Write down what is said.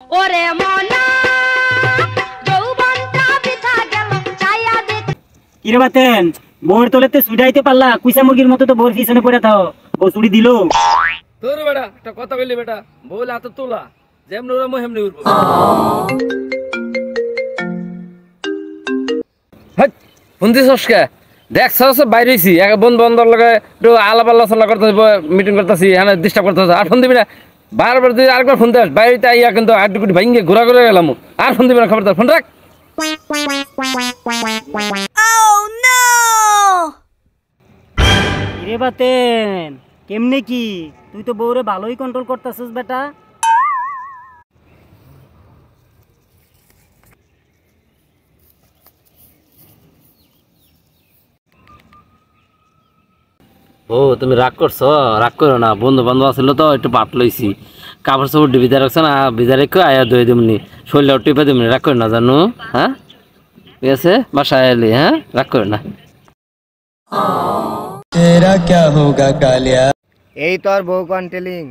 ওরে মনা যৌবনটা বৃথা গেল ছায়া দেখ। কিরে বাতেন বউর তোলেতে সুইডাইতে পারলা? কুইসা মুরগির মতো তো বউর পিছনে পড়ে থাও। বউ চুড়ি দিল? তোর বেটা একটা কথা কইলি বেটা, বউলে হাতে তোলা যেমনি উড়ামো হেমনি উড়বো। হাট ফোন দিছস কে? দেখছস বাইরে হইছি এক বন্ধু বান্ধব লগে একটু আলাপ আলোচনা করতেছি, মিটিং করতেছি, এখানে ডিস্টার্ব করতেছে। আর ফোন দিবি না, বারবার তুই আরেকবার ফোন দিস। বাইরেতে আইয়া কিন্তু আড্ডুকুটি ভাঙ্গে ঘোরা ঘুরে গেলাম। আর ফোন দিবি না, খবরদার ফোন রাখ। কিরে বাতেন কেমনে কি? তুই তো বউরে ভালোই কন্ট্রোল করতেছিস বেটা। ও তুমি রাগ করছো? রাগ করো না, বন্ধু বান্ধব আসলে তো একটু বাট লইছি, কাপড় চাপড় ভিজা রাখছে না, ভিজা রেখে আয়া ধুয়ে দিমনি, শরীরটা টিপে দিমনি। রাগ করো না জানো? হ্যাঁ ঠিক আছে, বাসায় এলি। হ্যাঁ রাগ করো না। तेरा क्या होगा कालिया? এই তোর বউ কন্টেলিং